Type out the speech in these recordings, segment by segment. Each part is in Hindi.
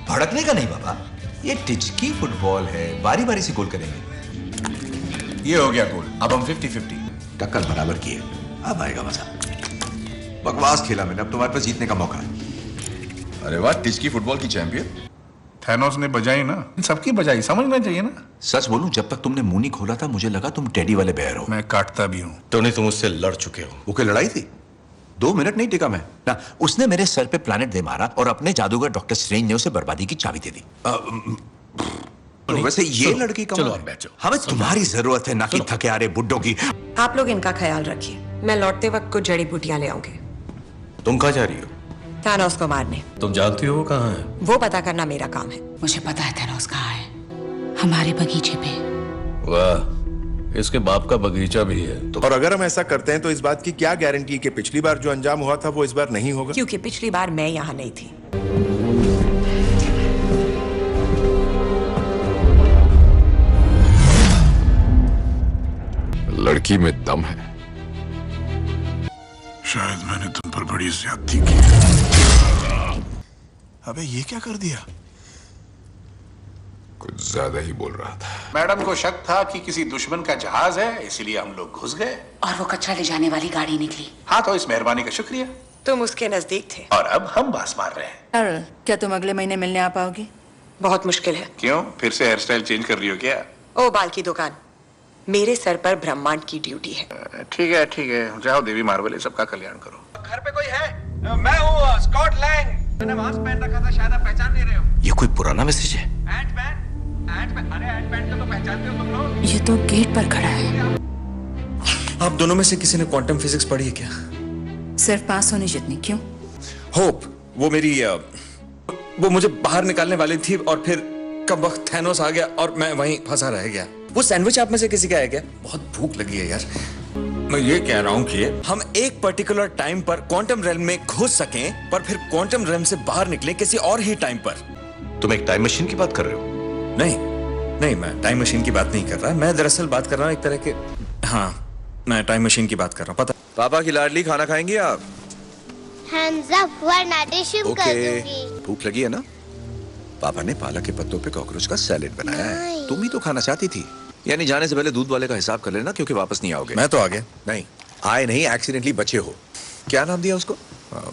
भड़कने का नहीं बाबा, ये टिचकी फुटबॉल है, बारी बारी से गोल करेंगे। ये हो गया गोल, अब हम 50-50 टक्कर बराबर की है, अब आएगा मजा। बकवास खेला मैंने, अब तुम्हारे पास जीतने का मौका है। अरे वाह, टिचकी फुटबॉल की चैंपियन। थैनोस ने बजाई ना, सबकी बजाई, समझना चाहिए ना। सच बोलूं, जब तक तुमने मुंह नहीं खोला था मुझे लगा तुम टेडी वाले बेयर हो। मैं काटता भी हूँ। टोनी, तुम उससे लड़ चुके हो। वो क्या लड़ाई थी? 2 मिनट नहीं टिका मैं ना। उसने मेरे सर पे प्लैनेट दे मारा और अपने जादूगर डॉक्टर स्ट्रेंज ने उसे बर्बादी की चाबी दे दी। तो वैसे ये लड़की कमाल चलो है। आप बैठो। हमें तुम्हारी जरूरत है, ना कि थके आ रहे बुड्ढों की। आप लोग इनका ख्याल रखिए, मैं लौटते वक्त कुछ जड़ी बूटियां ले आऊंगी। तुम कहाँ जा रही हो? थैनोस को मारने। तुम जानती हो वो कहाँ है? वो पता करना मेरा काम है। मुझे पता है थैनोस कहाँ है, हमारे बगीचे पे। वाह, इसके बाप का बगीचा भी है तो। और अगर हम ऐसा करते हैं तो इस बात की क्या गारंटी कि पिछली बार जो अंजाम हुआ था वो इस बार नहीं होगा? क्योंकि पिछली बार मैं यहाँ नहीं थी। लड़की में दम है। शायद मैंने तुम पर बड़ी ज्यादती की। अबे ये क्या कर दिया? कुछ ज्यादा ही बोल रहा था। मैडम को शक था कि किसी दुश्मन का जहाज है, इसलिए हम लोग घुस गए और वो कचरा ले जाने वाली गाड़ी निकली। हाँ, तो इस मेहरबानी का शुक्रिया। तुम उसके नजदीक थे। और अब हम बास मार रहे हैं। अर्ल, क्या तुम अगले महीने मिलने आ पाओगे? बहुत मुश्किल है। क्यों, फिर से हेयर स्टाइल चेंज कर रही हो क्या? ओ बाल की दुकान, मेरे सर पर ब्रह्मांड की ड्यूटी है। ठीक है, जाओ देवी मार्वल, सबका कल्याण करो। घर पे कोई है? मैं हूँ स्कॉट लैंग। मैंने मास्क पहन रखा था, शायद आप पहचान नहीं रहे हो। ये कोई पुराना मैसेज है? एंटमैन, अरे एंटमैन को तो पहचानते हो तुम लोग? ये तो गेट पर खड़ा है। आप दोनों में से किसी ने क्वांटम फिजिक्स पढ़ी है क्या? सिर्फ पास होने जितनी। क्यों? होप, वो मेरी वो मुझे बाहर निकालने वाली थी और फिर कब वक्त थैनोस आ गया और मैं वहीं फंसा रह गया। वो सैंडविच आप में से किसी का है क्या? बहुत भूख लगी है यार। मैं ये कह रहा हूँ कि हम एक पर्टिकुलर टाइम पर क्वांटम रेल्म में घुस सकें, पर फिर क्वांटम रेल्म से बाहर निकले किसी और ही टाइम पर। तुम एक टाइम मशीन की बात कर रहे हो? नहीं, मैं टाइम मशीन की बात नहीं कर रहा। मैं दरअसल बात कर रहा हूँ एक तरह के, हाँ, मैं टाइम मशीन की बात कर रहा हूँ। पता पापा की लाडली, खाना खाएंगी आप? हैंड्स अप वरना डिशम कर दूंगी। भूख लगी है ना? पापा ने पालक के पत्तों पे कॉकरोच का सैलेड बनाया है। तुम ही तो खाना चाहती थी। यानी जाने से पहले दूध वाले का हिसाब कर लेना, क्योंकि वापस नहीं आओगे। मैं तो आ गया। नहीं आए, नहीं, एक्सीडेंटली बचे हो। क्या नाम दिया उसको?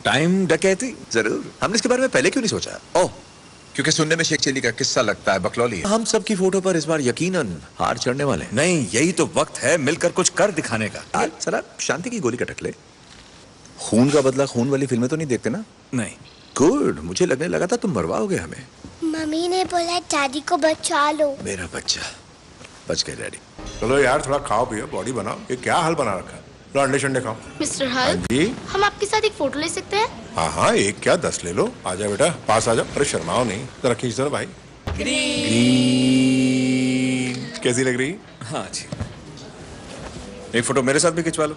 टाइम डकैती। जरूर, हमने इसके बारे में पहले क्यों नहीं सोचा? ओह, क्योंकि सुनने में शेख चिल्ली का किस्सा लगता है, बकलौली है। हम सबकी फोटो पर इस बार यकीनन हार चढ़ने वाले। नहीं, यही तो वक्त है मिलकर कुछ कर दिखाने का। सर, शांति की गोली का टकले। खून का बदला खून वाली फिल्में तो नहीं देखते ना? नहीं। गुड, मुझे लगने लगा था तुम मरवाओगे हमें। मम्मी ने बोला दादी को बचा लो। मेरा बच्चा बच गए डैडी। चलो यार, थोड़ा खाओ पियो, बॉडी बनाओ। ये क्या हाल बना रखा है? लो अंडे शंडे खाओ। मिस्टर हल, जी हम आपके साथ एक फोटो ले सकते हैं? हाँ, एक क्या 10 ले लो। आ जाओ बेटा, पास आ जाओ। अरे शर्माओ नहीं, जरा खींच दो ना भाई। ग्रीन कैसी लग रही? हाँ जी, एक फोटो मेरे साथ भी खिंचवा लो।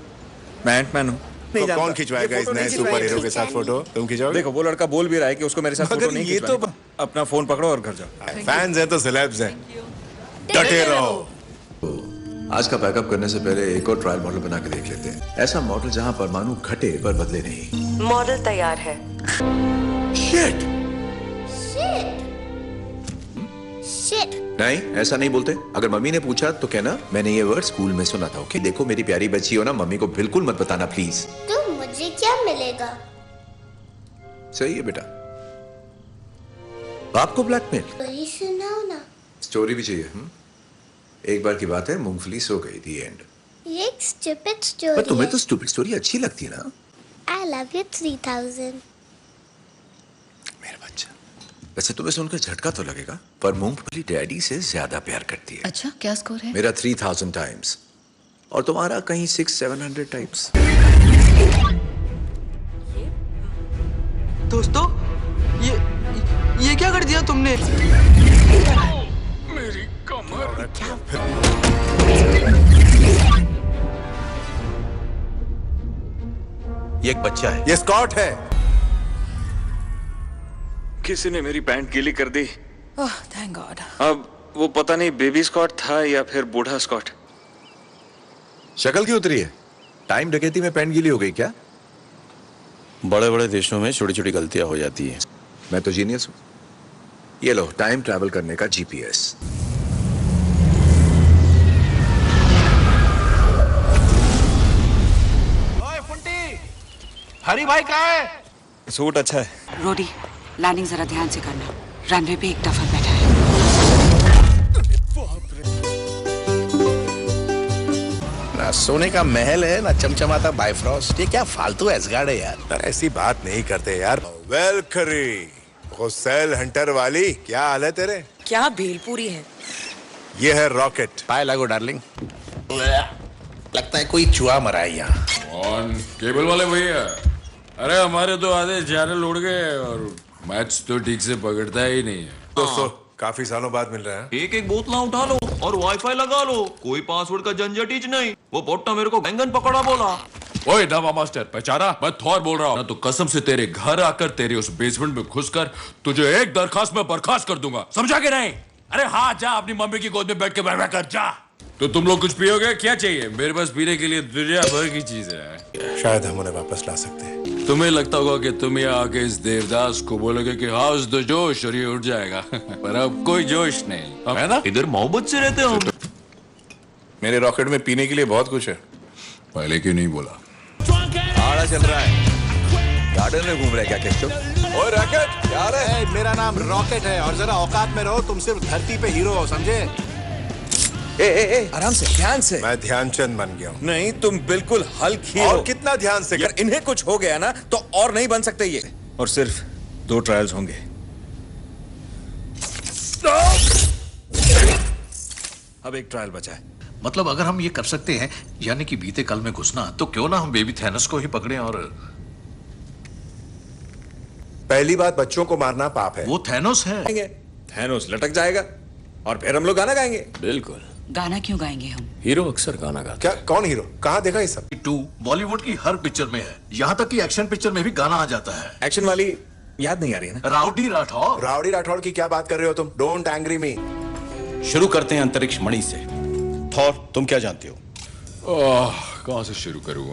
मैं एंटमैन हूँ। तो कौन खिंचवाएगा इस नए सुपर हीरो के साथ फोटो? तुम खिंचवाओगे? देखो, वो लड़का बोल भी रहा है कि उसको मेरे साथ फोटो नहीं ये खिंचवानी। अपना फोन पकड़ो और घर जाओ। फैंस हैं तो सेलेब्स हैं, डटे रहो। आज का पैकअप करने से पहले एक और ट्रायल मॉडल बना के देख लेते हैं। ऐसा मॉडल जहां परमाणु घटे पर बदले नहीं। मॉडल तैयार है। शिट। शिट। नहीं, ऐसा नहीं बोलते। अगर मम्मी ने पूछा तो कहना मैंने ये वर्ड स्कूल में सुना था। ओके, देखो मेरी प्यारी बच्ची हो ना, मम्मी को बिल्कुल मत बताना प्लीज। तो मुझे क्या मिलेगा? सही है बेटा। बाप को ब्लैकमेल? वही सुनाओ ना। स्टोरी भी चाहिए? एक बार की बात है, मूंगफली सो गई। दी एंड। ये एक स्टूपिड स्टोरी पर तुम्हें है। तो स्टूपिड स्टोरी अच्छी लगती है ना? I love you 3000। मेरा बच्चा। वैसे तुम्हें सुनकर झटका तो लगेगा, पर मूंगफली डैडी से ज्यादा प्यार करती है। अच्छा, क्या स्कोर है? मेरा 3000 टाइम्स और तुम्हारा कहीं 600-700 टाइम्स। दोस्तों, ये क्या कर दिया तुमने? मेरी कमर। ये एक बच्चा है। ये स्कॉट है। किसी ने मेरी पैंट गीली कर दी। ओह, थैंक गॉड। अब वो पता नहीं बेबी स्कॉट था या फिर बूढ़ा स्कॉट। शक्ल क्यों उतरी है? टाइम डकैती में पैंट गीली हो गई क्या? बड़े बड़े देशों में छोटी छोटी गलतियां हो जाती हैं। मैं तो जीनियस हूँ। ये लो टाइम ट्रैवल करने का जीपीएस। ओए फुंटी, हरी भाई कहाँ है? सूट अच्छा है। रोडी, लैंडिंग जरा ध्यान से करना। रनवे पे एक डफर बैठा है। ना सोने का महल है ना चमचमाता बाइफ्रॉस्ट। ये क्या फालतू एसगार्ड है यार। ऐसी बात नहीं करते यार। वेलकरी गुस्सेल हंटर वाली, क्या हाल है तेरे? क्या भेलपूरी है? ये है रॉकेट। पाए लागो डार्लिंग। लगता है कोई चूहा मरा है यहाँ। कौन? केबल वाले भैया। अरे हमारे तो आधे चैनल उड़ गए और मैच तो ठीक से पकड़ता ही नहीं है। दोस्तों काफी सालों बाद मिल रहे हैं। एक एक बोतला उठा लो और वाईफाई लगा लो, कोई पासवर्ड का झंझट ही नहीं। वो पोट्टा मेरे को बैंगन पकौड़ा बोला। ओए नवा मास्टर, पहचाना? मैं थॉर बोल रहा हूँ ना, तो कसम से तेरे घर आकर तेरे उस बेसमेंट में घुसकर तुझे एक दरखास्त में बर्खास्त कर दूंगा, समझा कि नहीं? अरे हाँ, जा अपनी मम्मी की गोद में बैठ के बहबह कर जा। तो तुम लोग कुछ पियोगे? क्या चाहिए? मेरे पास पीने के लिए दुनिया भर की चीज है। शायद हम उन्हें वापस ला सकते हैं। तुम्हें लगता होगा कि तुम यहाँ आके इस देवदास को बोलोगे कि हाउस द जोश और ये उठ जाएगा पर अब कोई जोश नहीं है ना। इधर मोहब्बत से रहते हो। मेरे रॉकेट में पीने के लिए बहुत कुछ है। पहले क्यों नहीं बोला? आड़ा चल रहा है, गार्डन में घूम रहा है क्या केशव? ओए रॉकेट यार है। मेरा नाम रॉकेट है और जरा औकात में रहो। तुम सिर्फ धरती पे हीरो हो, समझे? ए, आराम से, ध्यान से। मैं ध्यानचंद बन गया हूँ। नहीं, तुम बिल्कुल हल्क ही हो। और कितना ध्यान से यार इन्हें कुछ हो गया ना तो और नहीं बन सकते ये। और सिर्फ 2 ट्रायल्स होंगे। अब एक ट्रायल बचा है। मतलब अगर हम ये कर सकते हैं, यानी कि बीते कल में घुसना, तो क्यों ना हम बेबी थैनोस को ही पकड़ें और पहली बात, बच्चों को मारना पाप है। वो थैनोस है। थैनोस लटक जाएगा और फिर हम लोग गाना गाएंगे। बिल्कुल। गाना क्यों गाएंगे हम? हीरो अक्सर गाना गाता। क्या? कौन हीरो? कहाँ देखा ये सब? 2 बॉलीवुड की हर पिक्चर में है, यहाँ तक कि एक्शन पिक्चर में भी गाना आ जाता है। एक्शन वाली याद नहीं आ रही है ना? राउडी राठौर। राउडी राठौड़ की क्या बात कर रहे हो तुम? डोंट एंग्री मी। शुरू करते हैं अंतरिक्ष मणि से। थॉर, तुम क्या जानते हो? कहां से शुरू करूं?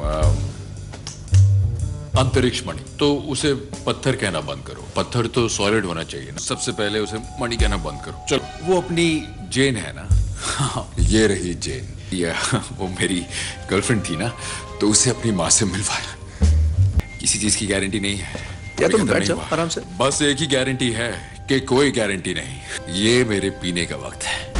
अंतरिक्ष मणि तो उसे पत्थर कहना बंद करो। पत्थर तो सॉलिड होना चाहिए ना। सबसे पहले उसे मणि कहना बंद करो। चलो, वो अपनी जेन है ना ये रही जेन। वो मेरी गर्लफ्रेंड थी ना, तो उसे अपनी माँ से मिलवाया। किसी चीज की गारंटी नहीं है। या तुम बैठ जाओ आराम से। बस एक ही गारंटी है कि कोई गारंटी नहीं। ये मेरे पीने का वक्त है।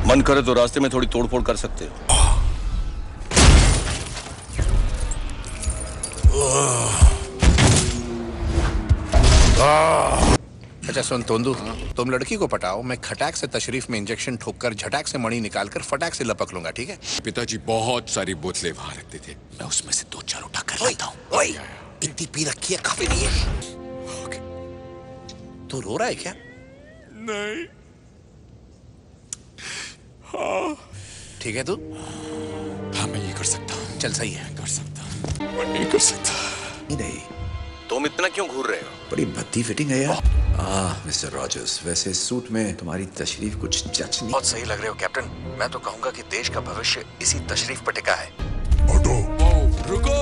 मन करे तो रास्ते में थोड़ी तोड़फोड़ कर सकते हो। अच्छा सुन तोंदू, तुम लड़की को पटाओ, मैं खटाक से तशरीफ में इंजेक्शन ठोककर झटाक से मणि निकालकर फटाक से लपक लूंगा, ठीक है? पिताजी बहुत सारी बोतलें वहां रखते थे, मैं उसमें से 2-4 उठा कर लाता हूँ। ओए, इतनी पी रखी है, काफी नहीं है। तू रो रहा है क्या? नहीं। ठीक है तू? हाँ, मैं ये कर सकता हूँ। चल सही है। कर सकता हूँ। मैं नहीं कर सकता। नहीं, तुम इतना क्यों घूर रहे हो? बड़ी भद्दी फिटिंग है यार। मिस्टर रॉजर्स, वैसे इस सूट में तुम्हारी तशरीफ कुछ जच नहीं। बहुत सही लग रहे हो कैप्टन। मैं तो कहूंगा कि देश का भविष्य इसी तशरीफ पर टिका है। रुको,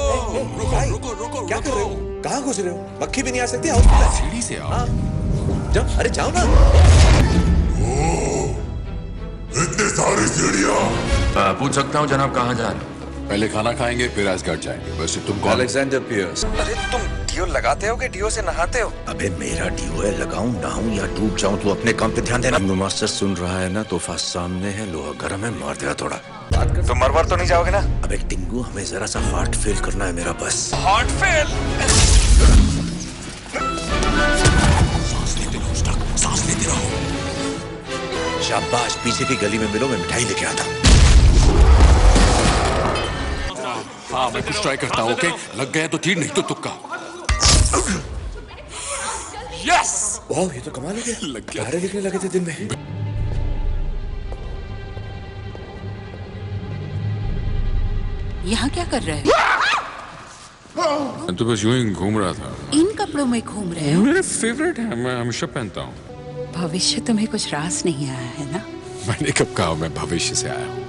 रुको। क्या कर रहे हो? कहाँ घुस रहे हो? मक्खी भी नहीं आ सकती हॉस्पिटल। सीढ़ी से आओ। जाओ, अरे जाओ ना। इतनी सारी सीढ़ियाँ। पूछ सकता हूँ जनाब कहाँ जा रहे? पहले खाना खाएंगे फिर एस्गार्ड जाएंगे। वैसे तुम कौन? Alexander Pierce. अरे तुम डियो लगाते हो कि डियो से नहाते हो? अबे मेरा डियो है, लगाऊं नहाऊं या डूब जाऊं, तू अपने काम पे ध्यान देना। मास्टर सुन रहा है ना? तोहफा सामने है, लोहा गर्म है, मार देगा थोड़ा। तो मरवर तो नहीं जाओगे ना? अबे टिंगू, हमें जरा सा हार्ट फेल करना है मेरा, बस। Heart fail? सांस लेते रहो। शाबाश, पीछे की गली में मिलो, मैं मिठाई लेके आता हूँ। हाँ, मैं कुछ ट्राई करता हूँ। ओके, लग गया तो तीर, नहीं तो तुक्का। यस! वाह, ये तो कमाल हो गया। लग गया। तारे दिखने लगे थे दिन में। यहाँ क्या कर रहे हो? मैं तो बस यूं ही घूम रहा था। इन कपड़ों में घूम रहे हो? मेरे फेवरेट है, मैं हमेशा पहनता हूँ। भविष्य तुम्हें कुछ रास नहीं आया है ना? मैंने कब कहा मैं भविष्य से आया हूँ?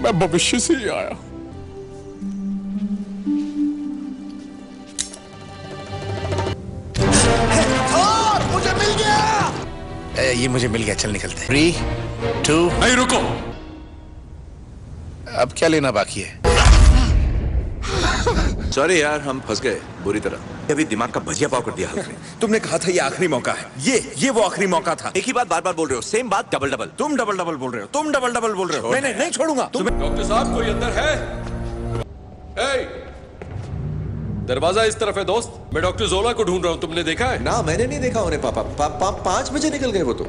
मैं भविष्य से ही आया हूँ। ये मुझे मिल गया, चल निकलते। 3, 2। नहीं रुको। अब क्या लेना बाकी है? सॉरी यार, हम फंस गए बुरी तरह। अभी दिमाग का भजिया पाव कर दिया हल्क ने। तुमने कहा था ये आखिरी मौका है, ये वो आखिरी मौका था। एक ही बात बार बार बोल रहे हो, सेम बात डबल डबल। तुम डबल डबल बोल रहे हो, तुम डबल डबल बोल रहे हो। नहीं छोड़ूंगा। डॉक्टर साहब कोई अंदर है? दरवाजा इस तरफ है दोस्त। मैं डॉक्टर जोला को ढूंढ रहा हूं, तुमने देखा है? ना मैंने नहीं देखा उन्हें पापा। 5 बजे निकल गए वो तो।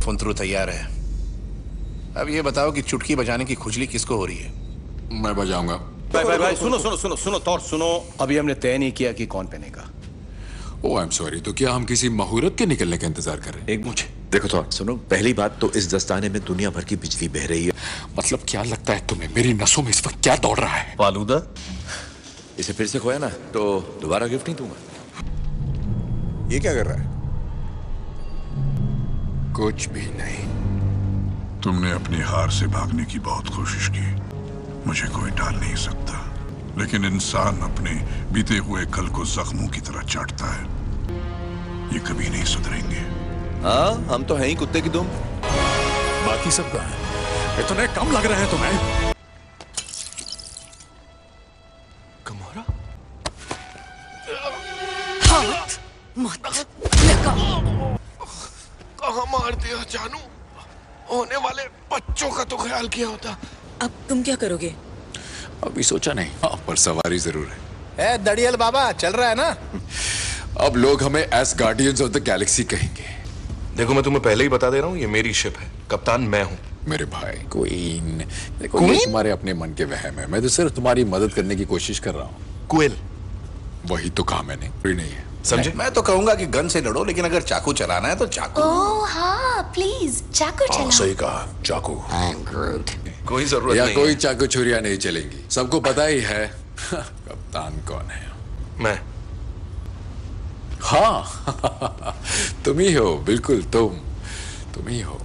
फोन थ्रू तैयार है। अब ये बताओ कि चुटकी बजाने की खुजली किसको हो रही है? मैं बजाऊंगा। भाई सुनो तौर सुनो। अभी हमने तय नहीं किया कि कौन पहनेगा। ओह आई एम सॉरी। तो क्या हम किसी मुहूर्त के निकलने का इंतजार कर रहे हैं? एक मुझे देखो थॉर, सुनो, पहली बात तो इस दस्ताने में दुनिया भर की बिजली बह रही है। मतलब क्या लगता है तुम्हें मेरी नसों में इस वक्त क्या दौड़ रहा है? फालूदा। इसे फिर से खोया ना तो दोबारा गिफ्ट नहीं दूंगा। ये क्या कर रहा है? कुछ भी नहीं। तुमने अपनी हार से भागने की बहुत कोशिश की, मुझे कोई टाल नहीं सकता। लेकिन इंसान अपने बीते हुए कल को जख्मों की तरह चाटता है। ये कभी नहीं सुधरेंगे। हाँ, हम तो हैं ही कुत्ते की दुम। बाकी सब कहाँ है? इतने कम लग रहे हैं तुम्हें? कमोरा? हाथ मत लगा। कहाँ मार दिया जानू? होने वाले बच्चों का तो ख्याल किया होता। अब तुम क्या करोगे? अभी सोचा नहीं। हाँ, पर सवारी जरूर है। दड़ियल बाबा चल रहा है ना? अब लोग हमें S guardians of the Galaxy कहेंगे। देखो मैं तुम्हें पहले ही बता दे रहा हूँ, ये मेरी शिप है, कप्तान मैं हूँ। मेरे भाई क्वीन, देखो ये तुम्हारे अपने मन के वहम है। मैं तो सिर्फ तुम्हारी मदद करने की कोशिश कर रहा हूँ। क्विल। वही तो कहा मैंने, फ्री नहीं है। समझे? मैं तो कहूंगा कि गन से लड़ो, लेकिन अगर चाकू चलाना है तो चाकू। ओह हाँ, प्लीज चाकू चलाओ। सही कहा, चाकू। कोई या जरूरत नहीं कोई है। चाकू छुरियां नहीं चलेंगी। सबको पता ही है कप्तान कौन है। मैं। हाँ तुम ही हो, बिल्कुल तुम ही हो।